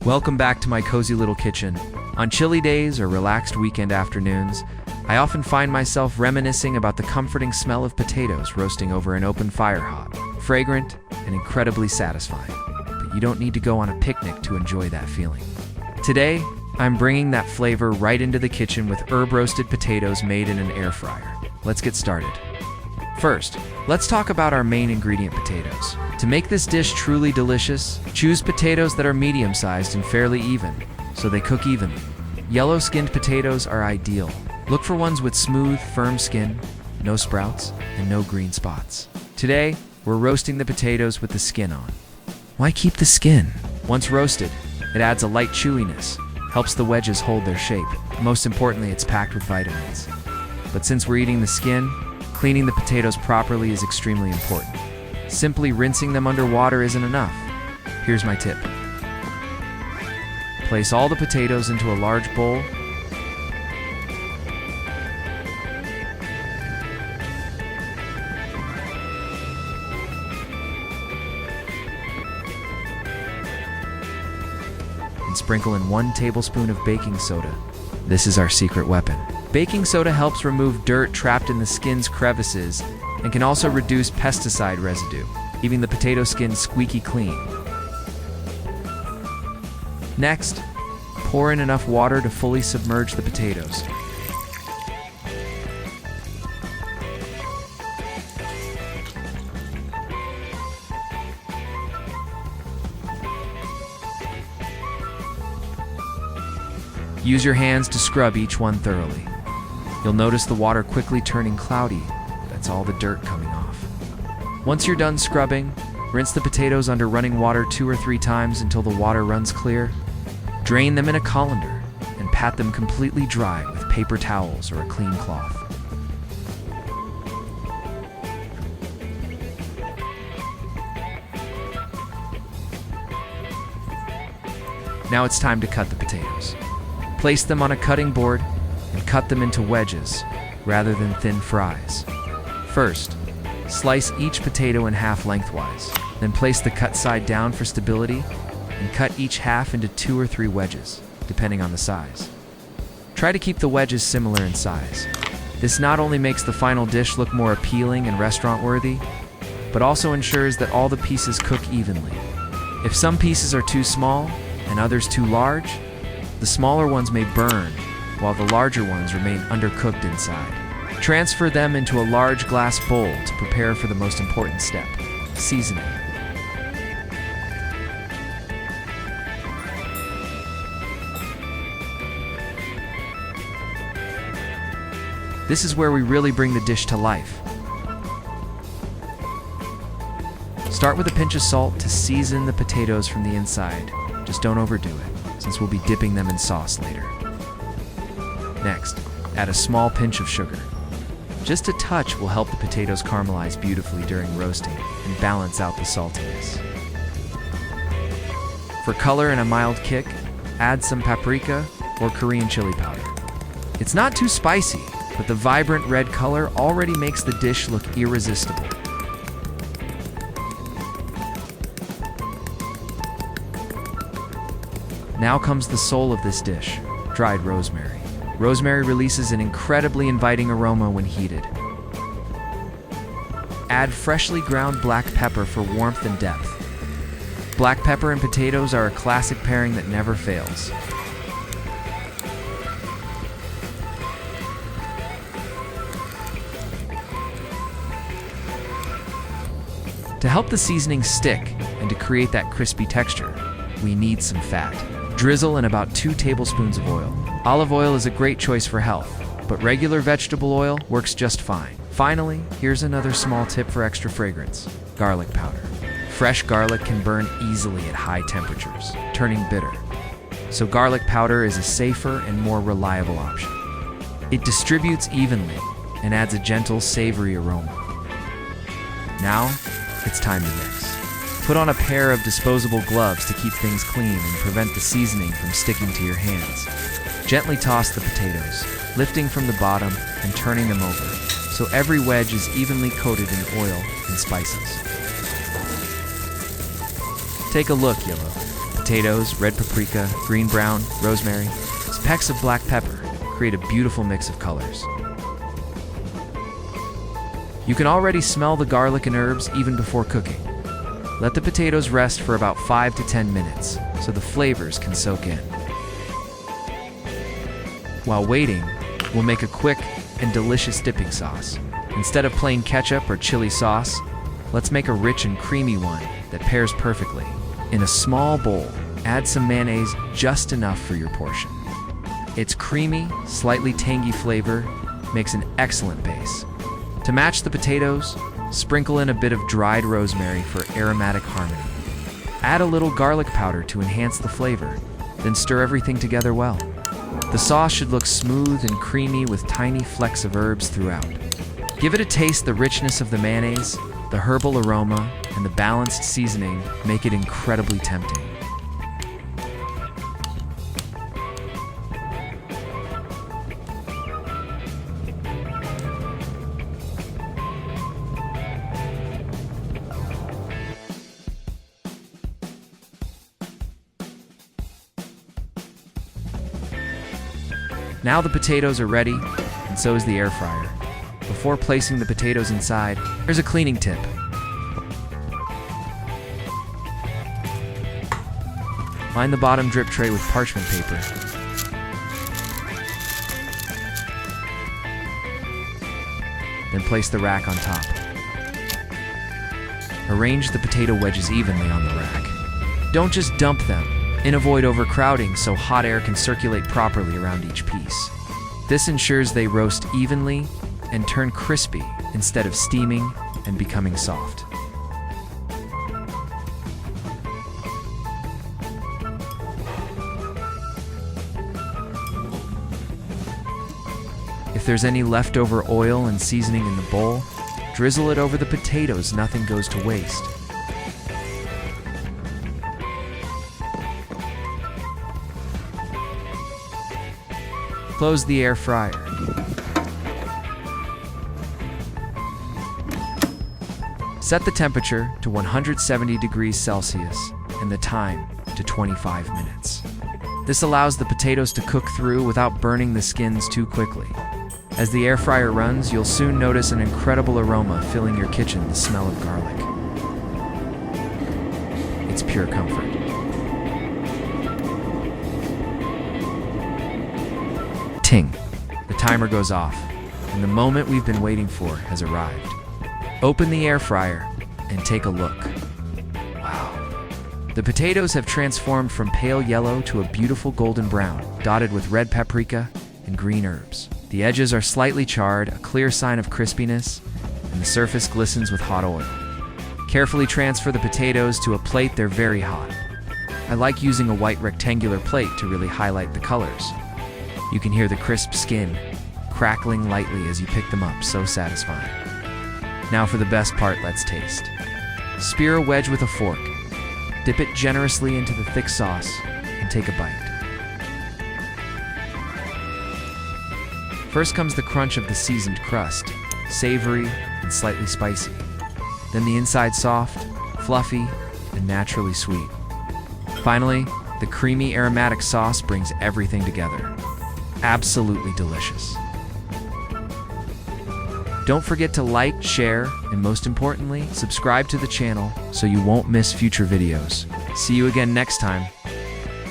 Welcome back to my cozy little kitchen. On chilly days or relaxed weekend afternoons, I often find myself reminiscing about the comforting smell of potatoes roasting over an open fire hot, fragrant, and incredibly satisfying. But you don't need to go on a picnic to enjoy that feeling. Today, I'm bringing that flavor right into the kitchen with herb-roasted potatoes made in an air fryer. Let's get started. First, let's talk about our main ingredient, potatoes. To make this dish truly delicious, choose potatoes that are medium-sized and fairly even, so they cook evenly. Yellow-skinned potatoes are ideal. Look for ones with smooth, firm skin, no sprouts, and no green spots. Today, we're roasting the potatoes with the skin on. Why keep the skin? Once roasted, it adds a light chewiness, helps the wedges hold their shape. Most importantly, it's packed with vitamins. But since we're eating the skin, cleaning the potatoes properly is extremely important. Simply rinsing them under water isn't enough. Here's my tip. Place all the potatoes into a large bowl. And sprinkle in 1 tablespoon of baking soda. This is our secret weapon. Baking soda helps remove dirt trapped in the skin's crevices and can also reduce pesticide residue, leaving the potato skin squeaky clean. Next, pour in enough water to fully submerge the potatoes. Use your hands to scrub each one thoroughly. You'll notice the water quickly turning cloudy. That's all the dirt coming off. Once you're done scrubbing, rinse the potatoes under running water 2 or 3 times until the water runs clear. Drain them in a colander and pat them completely dry with paper towels or a clean cloth. Now it's time to cut the potatoes. Place them on a cutting board and cut them into wedges rather than thin fries. First, slice each potato in half lengthwise, then place the cut side down for stability and cut each half into 2 or 3 wedges, depending on the size. Try to keep the wedges similar in size. This not only makes the final dish look more appealing and restaurant-worthy, but also ensures that all the pieces cook evenly. If some pieces are too small and others too large, the smaller ones may burn, while the larger ones remain undercooked inside. Transfer them into a large glass bowl to prepare for the most important step, seasoning. This is where we really bring the dish to life. Start with a pinch of salt to season the potatoes from the inside. Just don't overdo it, since we'll be dipping them in sauce later. Next, add a small pinch of sugar. Just a touch will help the potatoes caramelize beautifully during roasting and balance out the saltiness. For color and a mild kick, add some paprika or Korean chili powder. It's not too spicy, but the vibrant red color already makes the dish look irresistible. Now comes the soul of this dish, dried rosemary. Rosemary releases an incredibly inviting aroma when heated. Add freshly ground black pepper for warmth and depth. Black pepper and potatoes are a classic pairing that never fails. To help the seasoning stick and to create that crispy texture, we need some fat. Drizzle in about 2 tablespoons of oil. Olive oil is a great choice for health, but regular vegetable oil works just fine. Finally, here's another small tip for extra fragrance: garlic powder. Fresh garlic can burn easily at high temperatures, turning bitter. So garlic powder is a safer and more reliable option. It distributes evenly and adds a gentle, savory aroma. Now, it's time to mix. Put on a pair of disposable gloves to keep things clean and prevent the seasoning from sticking to your hands. Gently toss the potatoes, lifting from the bottom and turning them over, so every wedge is evenly coated in oil and spices. Take a look, Yellow. Potatoes, red paprika, green brown, rosemary, specks of black pepper create a beautiful mix of colors. You can already smell the garlic and herbs even before cooking. Let the potatoes rest for about 5 to 10 minutes so the flavors can soak in. While waiting, we'll make a quick and delicious dipping sauce. Instead of plain ketchup or chili sauce, let's make a rich and creamy one that pairs perfectly. In a small bowl, add some mayonnaise, just enough for your portion. Its creamy, slightly tangy flavor makes an excellent base. To match the potatoes, sprinkle in a bit of dried rosemary for aromatic harmony. Add a little garlic powder to enhance the flavor, then stir everything together well. The sauce should look smooth and creamy with tiny flecks of herbs throughout. Give it a taste. The richness of the mayonnaise, the herbal aroma, and the balanced seasoning make it incredibly tempting. Now the potatoes are ready, and so is the air fryer. Before placing the potatoes inside, here's a cleaning tip. Line the bottom drip tray with parchment paper. Then place the rack on top. Arrange the potato wedges evenly on the rack. Don't just dump them, and avoid overcrowding so hot air can circulate properly around each piece. This ensures they roast evenly and turn crispy instead of steaming and becoming soft. If there's any leftover oil and seasoning in the bowl, drizzle it over the potatoes. Nothing goes to waste. Close the air fryer. Set the temperature to 170 degrees Celsius and the time to 25 minutes. This allows the potatoes to cook through without burning the skins too quickly. As the air fryer runs, you'll soon notice an incredible aroma filling your kitchen, the smell of garlic. It's pure comfort. Ting! The timer goes off, and the moment we've been waiting for has arrived. Open the air fryer and take a look. Wow! The potatoes have transformed from pale yellow to a beautiful golden brown, dotted with red paprika and green herbs. The edges are slightly charred, a clear sign of crispiness, and the surface glistens with hot oil. Carefully transfer the potatoes to a plate. They're very hot. I like using a white rectangular plate to really highlight the colors. You can hear the crisp skin crackling lightly as you pick them up, so satisfying. Now for the best part, let's taste. Spear a wedge with a fork, dip it generously into the thick sauce, and take a bite. First comes the crunch of the seasoned crust, savory and slightly spicy. Then the inside soft, fluffy, and naturally sweet. Finally, the creamy aromatic sauce brings everything together. Absolutely delicious. Don't forget to like, share, and most importantly, subscribe to the channel so you won't miss future videos. See you again next time.